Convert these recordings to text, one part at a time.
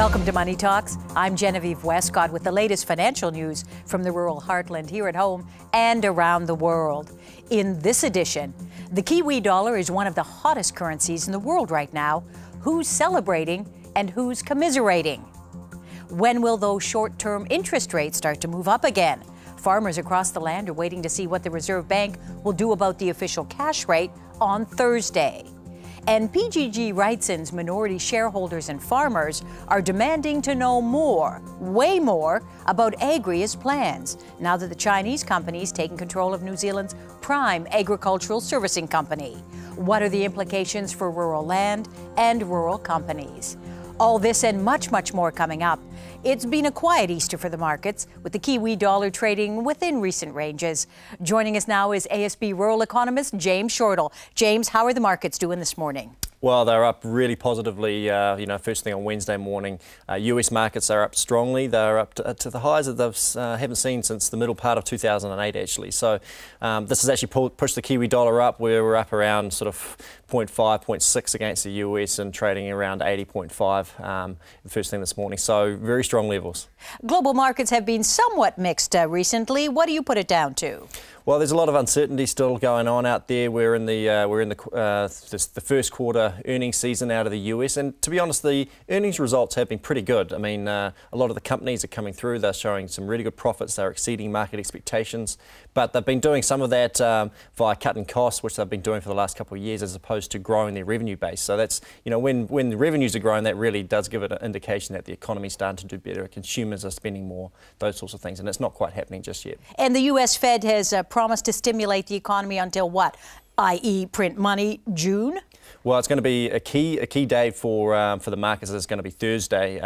Welcome to Money Talks. I'm Genevieve Westcott with the latest financial news from the rural heartland here at home and around the world. In this edition, the Kiwi dollar is one of the hottest currencies in the world right now. Who's celebrating and who's commiserating? When will those short-term interest rates start to move up again? Farmers across the land are waiting to see what the Reserve Bank will do about the official cash rate on Thursday. And PGG Wrightson's minority shareholders and farmers are demanding to know more, way more, about Agria's plans now that the Chinese company is taking control of New Zealand's prime agricultural servicing company. What are the implications for rural land and rural companies? All this and much, much more coming up. It's been a quiet Easter for the markets, with the Kiwi dollar trading within recent ranges. Joining us now is ASB rural economist James Shortall. James, how are the markets doing this morning? Well, they're up really positively, first thing on Wednesday morning. US markets are up strongly. They're up to the highs that they haven't seen since the middle part of 2008, actually. So this has actually pushed the Kiwi dollar up. We're up around sort of 0.5, 0.6 against the US and trading around 80.5 the first thing this morning. So very strong levels. Global markets have been somewhat mixed recently. What do you put it down to? Well, there's a lot of uncertainty still going on out there. We're in the first quarter earnings season out of the US, and to be honest, the earnings results have been pretty good. I mean, a lot of the companies are coming through. They're showing some really good profits. They're exceeding market expectations, but they've been doing some of that via cutting costs, which they've been doing for the last couple of years, as opposed to growing their revenue base. So that's, when the revenues are growing, that really does give it an indication that the economy's starting to do better. Consumers are spending more, those sorts of things, and it's not quite happening just yet. And the US Fed has promised to stimulate the economy until what? i.e. print money, June? Well, it's going to be a key day for the markets. It's going to be Thursday.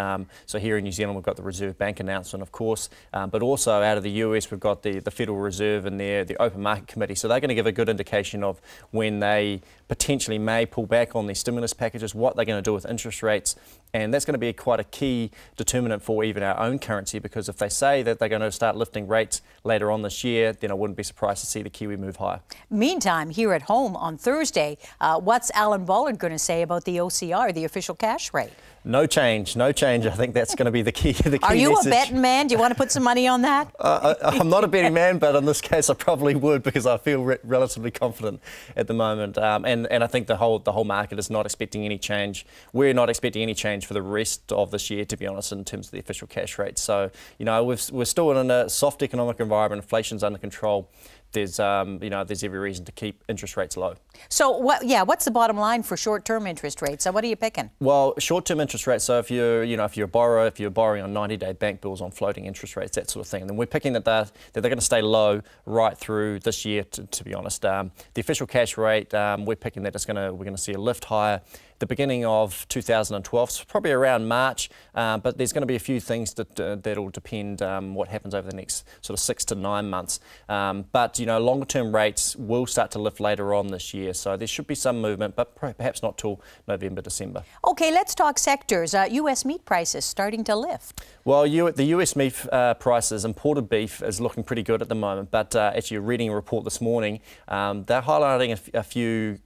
So here in New Zealand, we've got the Reserve Bank announcement, of course, but also out of the US, we've got the Federal Reserve and the Open Market Committee. So they're going to give a good indication of when they potentially may pull back on these stimulus packages, what they're going to do with interest rates, and that's going to be quite a key determinant for even our own currency, because if they say that they're going to start lifting rates later on this year, then I wouldn't be surprised to see the Kiwi move higher. Meantime, here at home on Thursday, what's Alan Bollard going to say about the OCR, the official cash rate? No change, no change. I think that's going to be the key Are you message. A betting man? Do you want to put some money on that? I'm not a betting man, but in this case I probably would, because I feel relatively confident at the moment. And I think the whole market is not expecting any change. We're not expecting any change for the rest of this year, to be honest, in terms of the official cash rate. So, we're still in a soft economic environment. Inflation's under control. There's every reason to keep interest rates low. So what's the bottom line for short-term interest rates? So what are you picking? Well, short-term interest rates. So if you're a borrower, if you're borrowing on 90-day bank bills on floating interest rates, that sort of thing, then we're picking that they're going to stay low right through this year. To be honest, the official cash rate, we're picking that we're going to see a lift higher the beginning of 2012, so probably around March, but there's going to be a few things that'll depend what happens over the next sort of 6 to 9 months. But longer term rates will start to lift later on this year, so there should be some movement, but perhaps not till November, December. Okay, let's talk sectors. US meat prices starting to lift. Well, the US meat prices, imported beef, is looking pretty good at the moment, but actually reading a report this morning, they're highlighting a few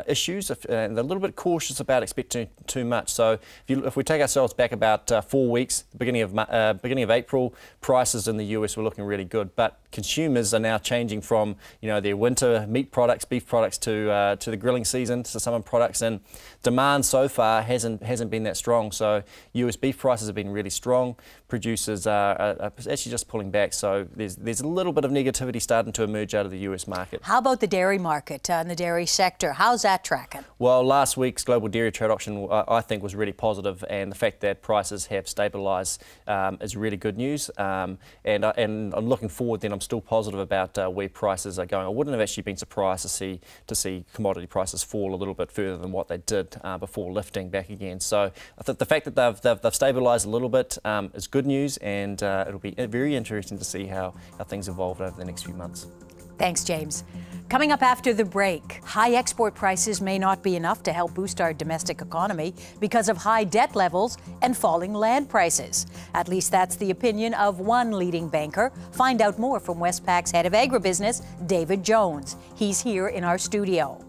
issues, and they're a little bit cautious about expecting too much. So if we take ourselves back about 4 weeks, beginning of April, prices in the US were looking really good, but consumers are now changing from their winter meat products, beef products, to the grilling season, to summer products, and demand so far hasn't been that strong. So US beef prices have been really strong. Producers are actually just pulling back. So there's a little bit of negativity starting to emerge out of the US market. How about the dairy market and the dairy sector? How's that tracking? Well, last week's global dairy trade auction, I think, was really positive, and the fact that prices have stabilised is really good news. And I'm looking forward. Then I'm still positive about where prices are going. I wouldn't have actually been surprised to see commodity prices fall a little bit further than what they did before lifting back again. So I think the fact that they've stabilised a little bit is good news, and it'll be very interesting to see how things evolve over the next few months. Thanks, James. Coming up after the break, high export prices may not be enough to help boost our domestic economy because of high debt levels and falling land prices. At least that's the opinion of one leading banker. Find out more from Westpac's head of Agribusiness, David Jones. He's here in our studio.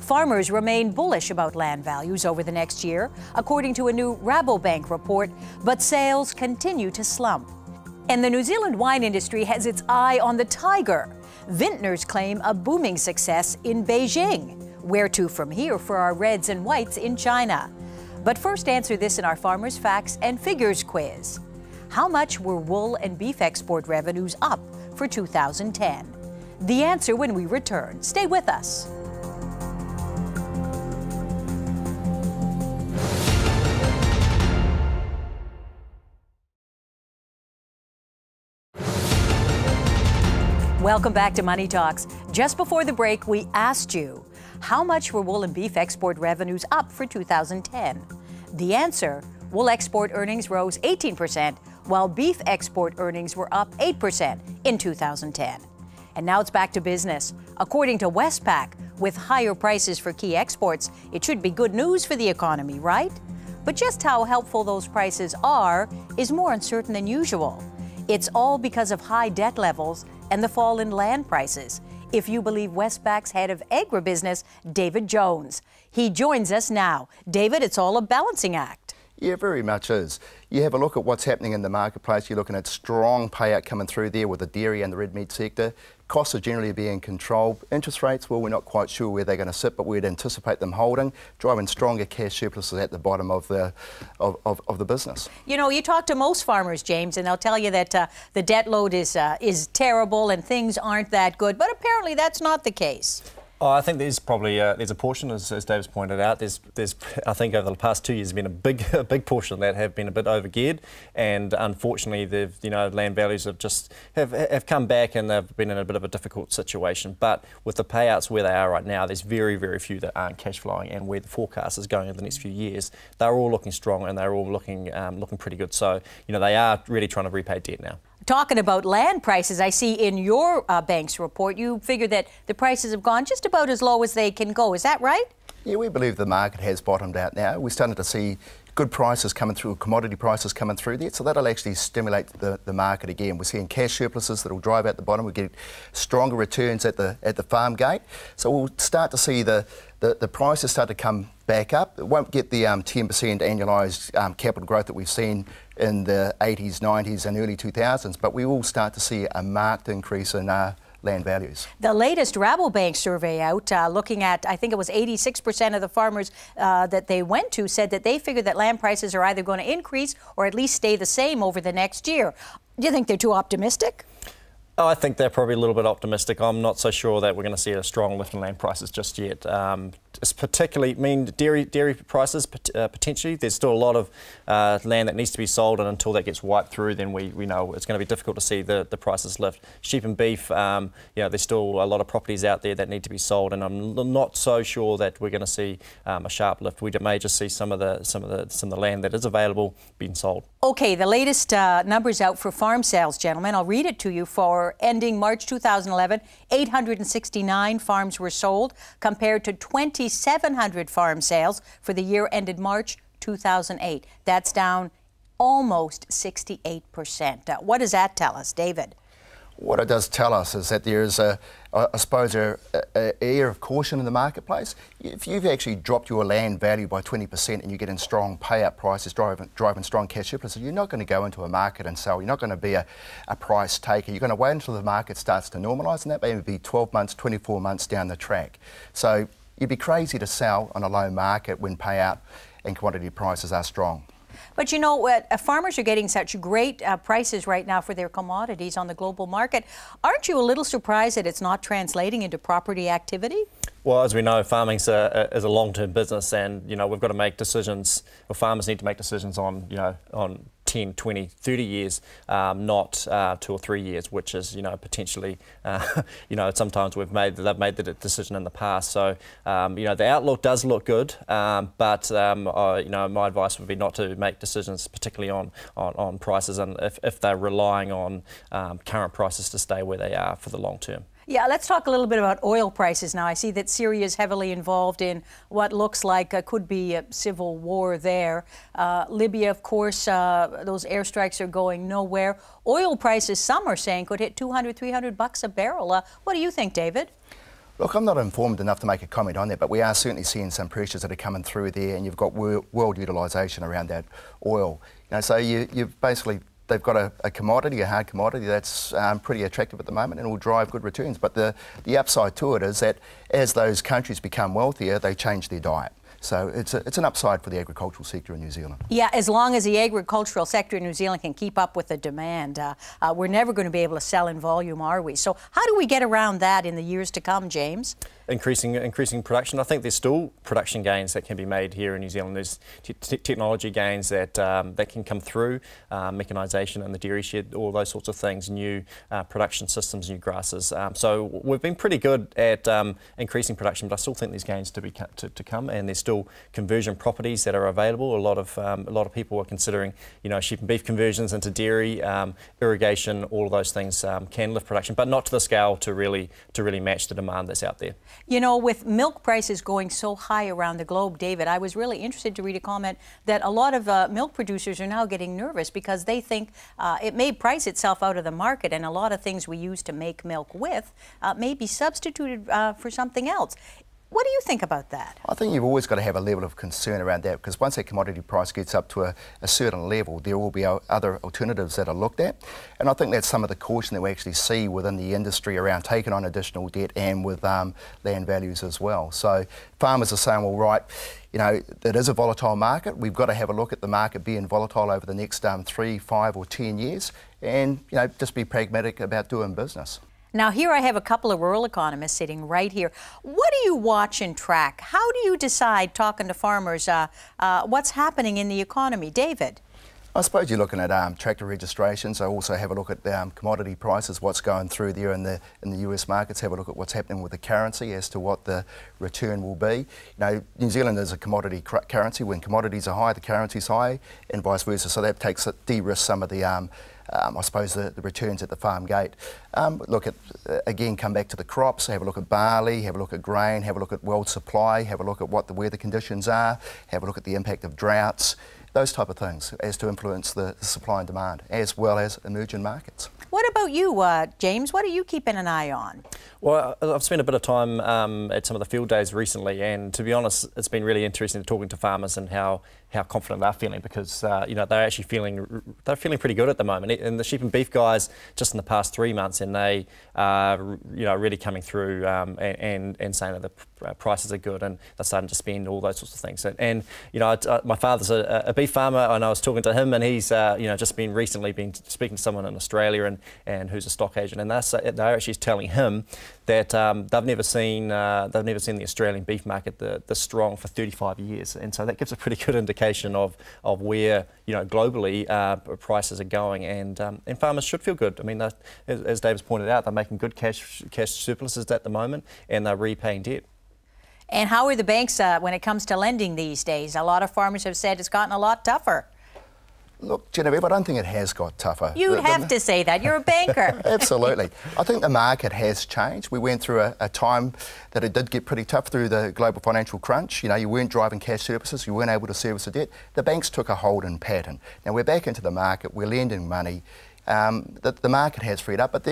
Farmers remain bullish about land values over the next year, according to a new Rabobank report, but sales continue to slump. And the New Zealand wine industry has its eye on the tiger. Vintners claim a booming success in Beijing. Where to from here for our reds and whites in China? But first, answer this in our Farmers' Facts and Figures quiz. How much were wool and beef export revenues up for 2010? The answer when we return. Stay with us. Welcome back to Money Talks. Just before the break, we asked you, how much were wool and beef export revenues up for 2010? The answer, wool export earnings rose 18%, while beef export earnings were up 8% in 2010. And now it's back to business. According to Westpac, with higher prices for key exports, it should be good news for the economy, right? But just how helpful those prices are is more uncertain than usual. It's all because of high debt levels and the fall in land prices, if you believe Westpac's head of Agribusiness, David Jones. He joins us now. David, it's all a balancing act. Yeah, very much is. You have a look at what's happening in the marketplace. You're looking at strong payout coming through there with the dairy and the red meat sector. Costs are generally being controlled. Interest rates, well, we're not quite sure where they're going to sit, but we'd anticipate them holding, driving stronger cash surpluses at the bottom of the business. You know, you talk to most farmers, James, and they'll tell you that the debt load is terrible and things aren't that good, but apparently that's not the case. Oh, I think there's probably there's a portion, as Dave's pointed out. There's I think over the past 2 years been a big portion that have been a bit overgeared, and unfortunately, land values have come back and they've been in a bit of a difficult situation. But with the payouts where they are right now, there's very few that aren't cash flowing, and where the forecast is going in the next few years, they're all looking strong and they're all looking pretty good. So they are really trying to repay debt now. Talking about land prices, I see in your bank's report, you figure that the prices have gone just about as low as they can go. Is that right? Yeah, we believe the market has bottomed out now. We're starting to see good prices coming through, commodity prices coming through there, so that'll actually stimulate the market again. We're seeing cash surpluses that'll drive out the bottom. We get stronger returns at the farm gate, so we'll start to see the prices start to come back up. It won't get the 10% annualised capital growth that we've seen in the 80s, 90s and early 2000s, but we will start to see a marked increase in land values. The latest Rabobank survey out, looking at, I think it was 86% of the farmers that they went to said that they figure that land prices are either going to increase or at least stay the same over the next year. Do you think they're too optimistic? Oh, I think they're probably a little bit optimistic. I'm not so sure that we're going to see a strong lift in land prices just yet. It's particularly, dairy prices potentially. There's still a lot of land that needs to be sold, and until that gets wiped through, then we know it's going to be difficult to see the prices lift. Sheep and beef, there's still a lot of properties out there that need to be sold, and I'm not so sure that we're going to see a sharp lift. We may just see some of the land that is available being sold. Okay, the latest numbers out for farm sales, gentlemen. I'll read it to you. For ending March 2011, 869 farms were sold, compared to 2,700 farm sales for the year ended March 2008. That's down almost 68%. What does that tell us, David? What it does tell us is that there is I suppose, an air of caution in the marketplace. If you've actually dropped your land value by 20% and you're getting strong payout prices, driving strong cash surpluses, you're not going to go into a market and sell. You're not going to be a price taker. You're going to wait until the market starts to normalise, and that may be 12 months, 24 months down the track. So you'd be crazy to sell on a low market when payout and commodity prices are strong. But you know what, farmers are getting such great prices right now for their commodities on the global market. Aren't you a little surprised that it's not translating into property activity? Well, as we know, farming is a long-term business, and we've got to make decisions, or farmers need to make decisions on 10, 20, 30 years, not 2 or 3 years, which is potentially sometimes they've made the decision in the past. So the outlook does look good, but my advice would be not to make decisions particularly on prices, and if they're relying on current prices to stay where they are for the long term. Yeah, let's talk a little bit about oil prices now. I see that Syria is heavily involved in what looks like could be a civil war there. Libya, of course, those airstrikes are going nowhere. Oil prices, some are saying, could hit $200, $300 a barrel. What do you think, David? Look, I'm not informed enough to make a comment on that, but we are certainly seeing some pressures that are coming through there, and you've got world utilisation around that oil. So you've basically, they've got a commodity, a hard commodity that's pretty attractive at the moment and will drive good returns. But the upside to it is that as those countries become wealthier, they change their diet. So it's an upside for the agricultural sector in New Zealand. Yeah, as long as the agricultural sector in New Zealand can keep up with the demand, we're never going to be able to sell in volume, are we? So how do we get around that in the years to come, James? Increasing production. I think there's still production gains that can be made here in New Zealand. There's technology gains that can come through, mechanisation in the dairy shed, all those sorts of things, new production systems, new grasses. So we've been pretty good at increasing production, but I still think there's gains to come, and there's still conversion properties that are available. A lot of people are considering, sheep and beef conversions into dairy, irrigation, all of those things can lift production, but not to the scale to really match the demand that's out there. With milk prices going so high around the globe, David, I was really interested to read a comment that a lot of milk producers are now getting nervous because they think it may price itself out of the market, and a lot of things we use to make milk with may be substituted for something else. What do you think about that? I think you've always got to have a level of concern around that, because once that commodity price gets up to a certain level, there will be other alternatives that are looked at. And I think that's some of the caution that we actually see within the industry around taking on additional debt and with land values as well. So farmers are saying, well, right, it is a volatile market. We've got to have a look at the market being volatile over the next 3, 5 or 10 years and, just be pragmatic about doing business. Now, here I have a couple of rural economists sitting right here. What do you watch and track? How do you decide, talking to farmers, what's happening in the economy? David? I suppose you're looking at tractor registrations. I also have a look at commodity prices, what's going through there in the US markets. Have a look at what's happening with the currency as to what the return will be. New Zealand is a commodity currency. When commodities are high, the currency's high, and vice versa. So that de-risks some of the I suppose the returns at the farm gate. Look at, again, come back to the crops, have a look at barley, have a look at grain, have a look at world supply, have a look at what the weather conditions are, have a look at the impact of droughts, those type of things as to influence the supply and demand, as well as emerging markets. What about you, James? What are you keeping an eye on? Well, I've spent a bit of time at some of the field days recently, and to be honest, it's been really interesting talking to farmers and how confident they're feeling, because they're actually feeling pretty good at the moment. And the sheep and beef guys, just in the past 3 months, and they are really coming through and saying that the prices are good, and they're starting to spend, all those sorts of things. And my father's a beef farmer, and I was talking to him, and he's just recently been speaking to someone in Australia and who's a stock agent, and they're actually telling him that they've never seen the Australian beef market this strong for 35 years, and so that gives a pretty good indication of where globally prices are going, and farmers should feel good. I mean, as David's pointed out, they're making good cash surpluses at the moment, and they're repaying debt. And how are the banks when it comes to lending these days? A lot of farmers have said it's gotten a lot tougher. Look, Genevieve, I don't think it has got tougher. You'd have to say that. You're a banker. Absolutely. I think the market has changed. We went through a time that it did get pretty tough through the global financial crunch. You weren't driving cash surpluses, you weren't able to service the debt. The banks took a holding pattern. Now we're back into the market, we're lending money. The market has freed up, but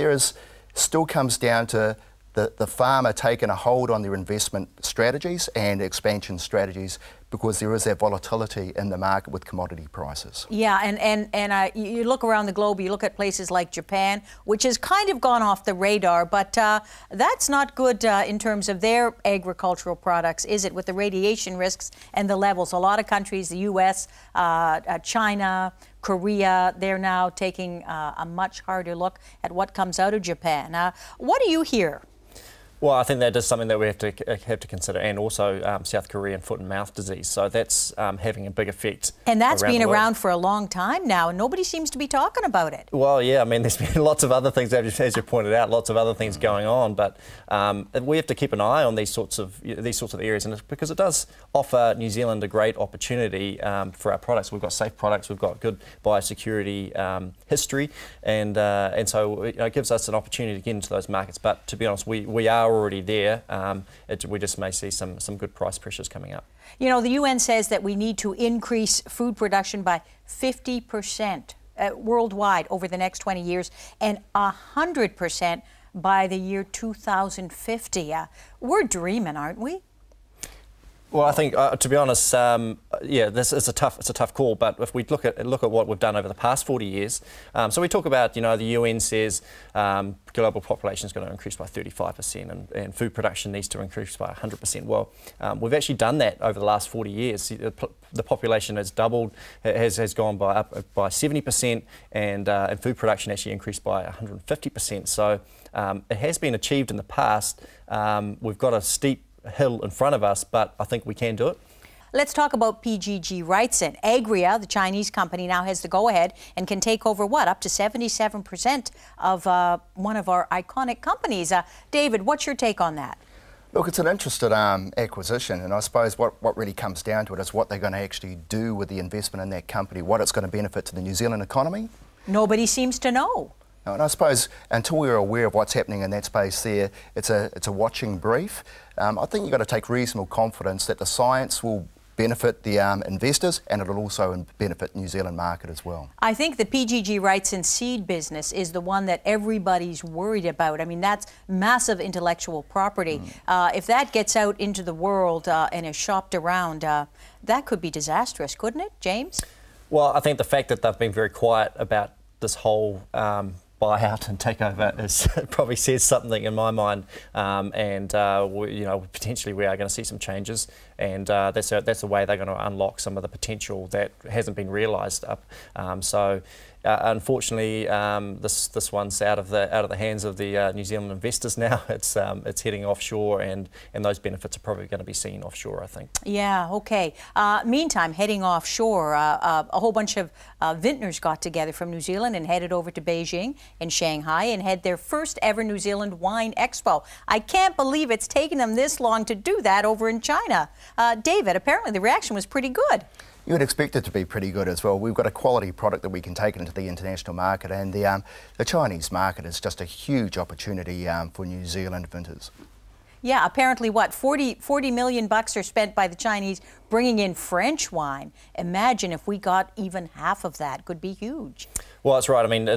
still comes down to the farmer taking a hold on their investment strategies and expansion strategies, because there is that volatility in the market with commodity prices. Yeah, and you look around the globe, you look at places like Japan, which has kind of gone off the radar, but that's not good in terms of their agricultural products, is it, with the radiation risks and the levels? A lot of countries, the US, China, Korea, they're now taking a much harder look at what comes out of Japan. What do you hear? Well, I think that is something that we have to consider, and also South Korean foot and mouth disease. So that's having a big effect. And that's been around for a long time now, and nobody seems to be talking about it. Well, yeah, I mean, there's been lots of other things, as you pointed out, lots of other things going on, but we have to keep an eye on these sorts of areas, and because it does offer New Zealand a great opportunity for our products. We've got safe products, we've got good biosecurity history, and so it gives us an opportunity to get into those markets. But to be honest, we are already there. We just may see some good price pressures coming up. The UN says that we need to increase food production by 50% worldwide over the next 20 years and 100% by the year 2050. We're dreaming, aren't we? Well, I think, to be honest, yeah, this is a tough call. But if we look at what we've done over the past 40 years, so we talk about, the UN says global population is going to increase by 35%, and food production needs to increase by 100%. Well, we've actually done that over the last 40 years. The population has doubled, has gone up by 70%, and food production actually increased by 150%. So it has been achieved in the past. We've got a steep hill in front of us, but I think we can do it. Let's talk about PGG Wrightson. Agria, the Chinese company, now has the go-ahead and can take over what? Up to 77% of one of our iconic companies. David, what's your take on that? Look, it's an interesting acquisition, and I suppose what really comes down to it is what they're going to actually do with the investment in that company, what it's going to benefit to the New Zealand economy. Nobody seems to know. And I suppose until we're aware of what's happening in that space there, it's a watching brief. I think you've got to take reasonable confidence that the science will benefit the investors, and it'll also benefit New Zealand market as well. I think the PGG Wrightson seed business is the one that everybody's worried about. I mean, that's massive intellectual property. If that gets out into the world and is shopped around, that could be disastrous, couldn't it, James? Well, I think the fact that they've been very quiet about this whole buyout and takeover probably says something in my mind, potentially we are going to see some changes, and that's the way they're going to unlock some of the potential that hasn't been realised up. Unfortunately, this one's out of the hands of the New Zealand investors now. It's heading offshore, and those benefits are probably going to be seen offshore, I think. Yeah. Okay. Meantime, heading offshore, a whole bunch of vintners got together from New Zealand and headed over to Beijing and Shanghai and had their first ever New Zealand Wine Expo. I can't believe it's taken them this long to do that over in China. David, apparently the reaction was pretty good. You would expect it to be pretty good as well. We've got a quality product that we can take into the international market, and the Chinese market is just a huge opportunity for New Zealand vintners. Yeah, apparently what, 40 million bucks are spent by the Chinese bringing in French wine. Imagine if we got even half of that. Could be huge. Well, that's right. I mean,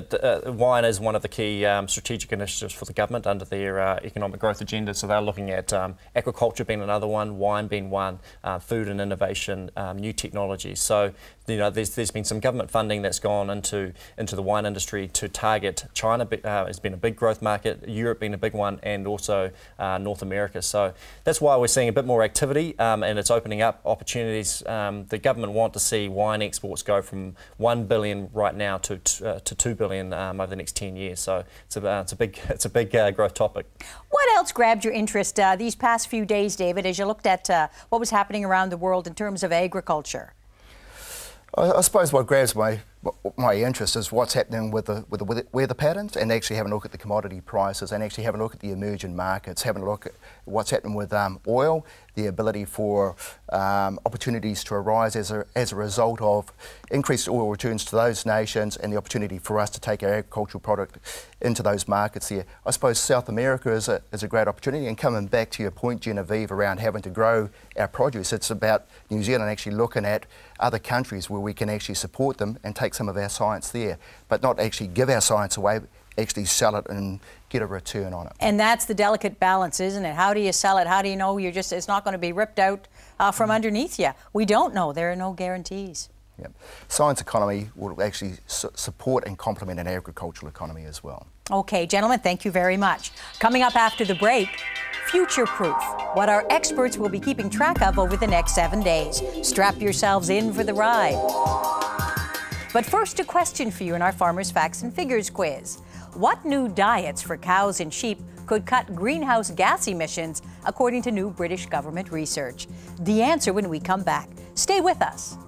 wine is one of the key strategic initiatives for the government under their economic growth agenda. So they're looking at agriculture being another one, wine being one, food and innovation, new technologies. So, there's been some government funding that's gone into the wine industry to target China. Has been a big growth market, Europe being a big one, and also North America. So that's why we're seeing a bit more activity, and it's opening up opportunities. The government want to see wine exports go from 1 billion right now to 2 billion over the next 10 years. So it's a big growth topic. What else grabbed your interest these past few days, David, as you looked at what was happening around the world in terms of agriculture? I suppose what grabs my interest is what's happening with the weather patterns, and actually having a look at the commodity prices, and actually having a look at the emerging markets, having a look at what's happening with oil, the ability for opportunities to arise as a result of increased oil returns to those nations, and the opportunity for us to take our agricultural product into those markets there. I suppose South America is a great opportunity, and coming back to your point, Genevieve, around having to grow our produce, it's about New Zealand actually looking at other countries where we can actually support them and take some of our science there, but not actually give our science away, actually sell it and get a return on it. And that's the delicate balance, isn't it? How do you sell it? How do you know it's not going to be ripped out from underneath you? We don't know. There are no guarantees. Yep. Science economy will actually support and complement an agricultural economy as well. Okay, gentlemen, thank you very much. Coming up after the break, future-proof, what our experts will be keeping track of over the next 7 days. Strap yourselves in for the ride. But first, a question for you in our Farmers' Facts and Figures quiz. What new diets for cows and sheep could cut greenhouse gas emissions, according to new British government research? The answer when we come back. Stay with us.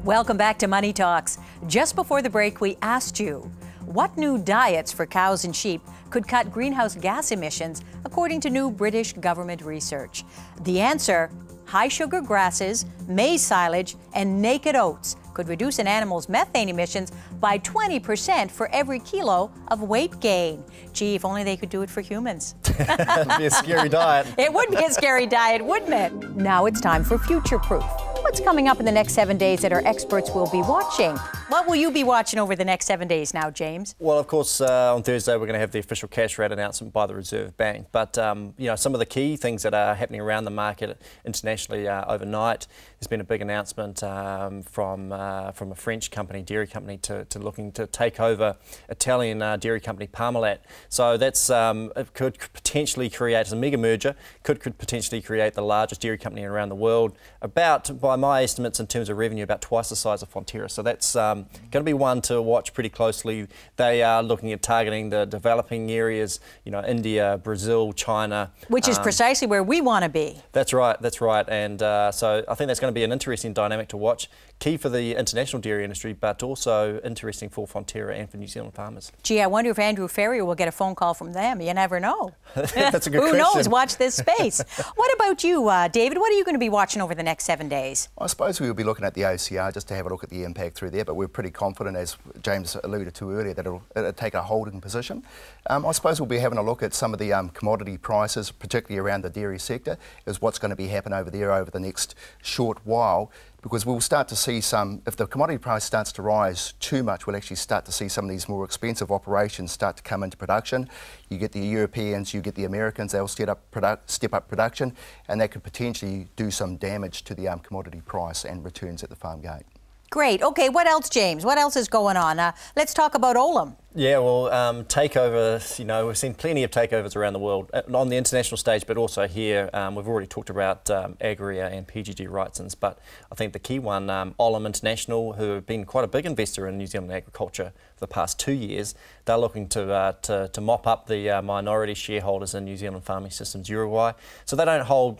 Welcome back to Money Talks. Just before the break, we asked you, what new diets for cows and sheep could cut greenhouse gas emissions, according to new British government research? The answer, high sugar grasses, maize silage, and naked oats. could reduce an animal's methane emissions by 20% for every kilo of weight gain. Gee, if only they could do it for humans. It'd be a scary diet. It would be a scary diet, wouldn't it? Now it's time for Future Proof. What's coming up in the next 7 days that our experts will be watching? What will you be watching over the next 7 days now, James? Well, of course, on Thursday we're going to have the official cash rate announcement by the Reserve Bank. But you know, some of the key things that are happening around the market internationally overnight. There's been a big announcement from a French company, dairy company, to looking to take over Italian dairy company Parmalat. So that's it could potentially create, as a mega merger, could potentially create the largest dairy company around the world. About, by my estimates, in terms of revenue, about twice the size of Fonterra. So that's going to be one to watch pretty closely. They are looking at targeting the developing areas, you know, India, Brazil, China. Which is precisely where we want to be. That's right, that's right. And so I think that's going to be an interesting dynamic to watch. Key for the international dairy industry, but also interesting for Fonterra and for New Zealand farmers. Gee, I wonder if Andrew Ferrier will get a phone call from them. You never know. That's a good Who question. knows? Watch this space. What about you, David? What are you going to be watching over the next 7 days? I suppose we will be looking at the OCR just to have a look at the impact through there, but we're pretty confident, as James alluded to earlier, that it'll take a holding position. I suppose we'll be having a look at some of the commodity prices, particularly around the dairy sector, is what's going to be happening over there over the next short while, because we'll start to see some, if the commodity price starts to rise too much, we'll actually start to see some of these more expensive operations start to come into production. You get the Europeans, you get the Americans, they'll step up production, and that could potentially do some damage to the commodity price and returns at the farm gate. Great. Okay, what else, James? What else is going on? Let's talk about Olam. Yeah, well, takeovers, you know, we've seen plenty of takeovers around the world, on the international stage, but also here. We've already talked about Agria and PGG Wrightson's, but I think the key one, Olam International, who have been quite a big investor in New Zealand agriculture for the past 2 years, they're looking to mop up the minority shareholders in New Zealand Farming Systems Uruguay. So they don't hold,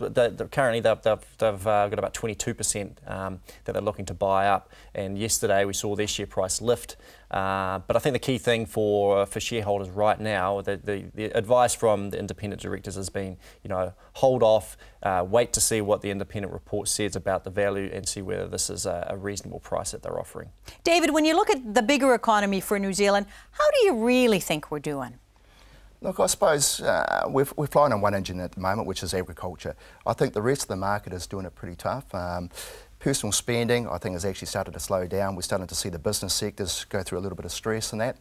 currently they've got about 22% that they're looking to buy up, and yesterday we saw their share price lift. But I think the key thing for shareholders right now, the advice from the independent directors has been, you know, hold off, wait to see what the independent report says about the value and see whether this is a reasonable price that they're offering. David, when you look at the bigger economy for New Zealand, how do you really think we're doing? Look, I suppose we're flying on one engine at the moment, which is agriculture. I think the rest of the market is doing it pretty tough. Personal spending, I think, has actually started to slow down. We're starting to see the business sectors go through a little bit of stress in that.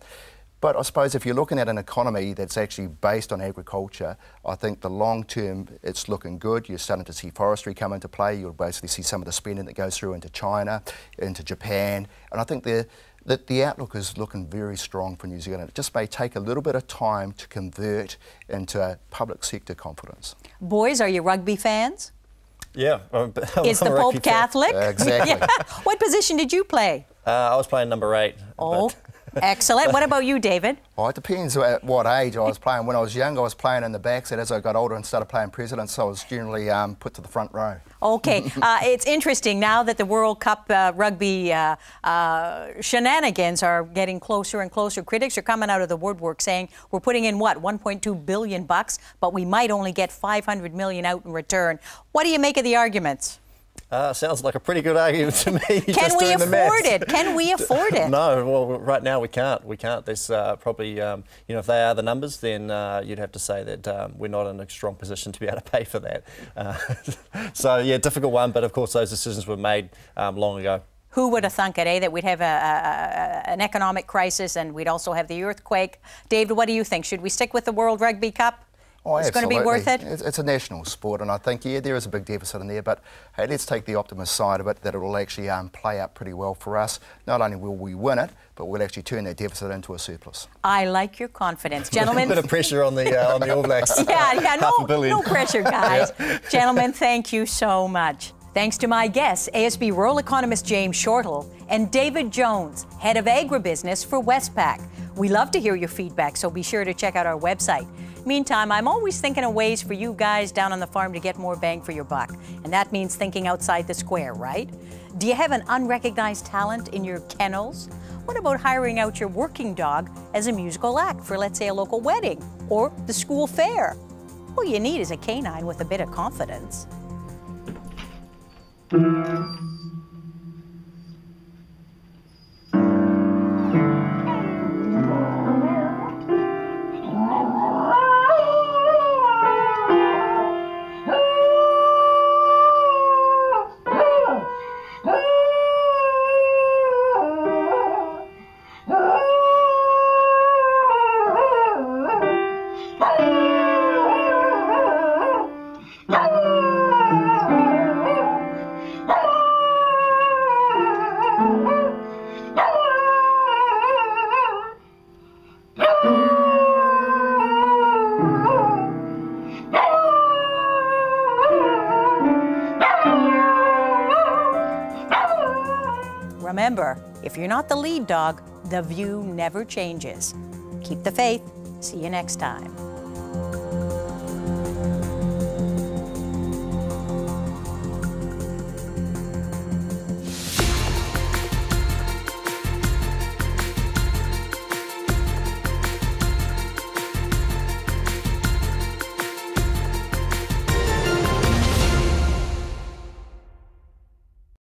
But I suppose if you're looking at an economy that's actually based on agriculture, I think the long term, it's looking good. You're starting to see forestry come into play. You'll basically see some of the spending that goes through into China, into Japan. And I think the outlook is looking very strong for New Zealand. It just may take a little bit of time to convert into public sector confidence. Boys, are you rugby fans? Yeah. Is the Pope Catholic? Exactly. Yeah. What position did you play? I was playing number 8. Oh, excellent. What about you, David? Oh, it depends at what age I was playing. When I was young, I was playing in the back, so as I got older and started playing president, so I was generally put to the front row. Okay. It's interesting now that the World Cup rugby shenanigans are getting closer and closer. Critics are coming out of the woodwork saying we're putting in, what, $1.2 billion, but we might only get $500 million out in return. What do you make of the arguments? Sounds like a pretty good argument to me. Can we afford it? Can we afford it? No, well, right now we can't. We can't. There's probably, you know, if they are the numbers, then you'd have to say that we're not in a strong position to be able to pay for that. So, yeah, difficult one, but of course those decisions were made long ago. Who would have thunk it, eh, that we'd have an economic crisis and we'd also have the earthquake? David, what do you think? Should we stick with the World Rugby Cup? Oh, it's going to be worth it? It's a national sport, and I think, yeah, there is a big deficit in there, but hey, let's take the optimist side of it, that it will actually play out pretty well for us. Not only will we win it, but we'll actually turn that deficit into a surplus. I like your confidence. Gentlemen. A bit of pressure on the All Blacks. Yeah, no pressure, guys. Yeah. Gentlemen, thank you so much. Thanks to my guests, ASB rural economist James Shortall and David Jones, head of agribusiness for Westpac. We love to hear your feedback, so be sure to check out our website. Meantime, I'm always thinking of ways for you guys down on the farm to get more bang for your buck. And that means thinking outside the square, right? Do you have an unrecognized talent in your kennels? What about hiring out your working dog as a musical act for, let's say, a local wedding or the school fair? All you need is a canine with a bit of confidence. remember, if you're not the lead dog, the view never changes. Keep the faith. See you next time.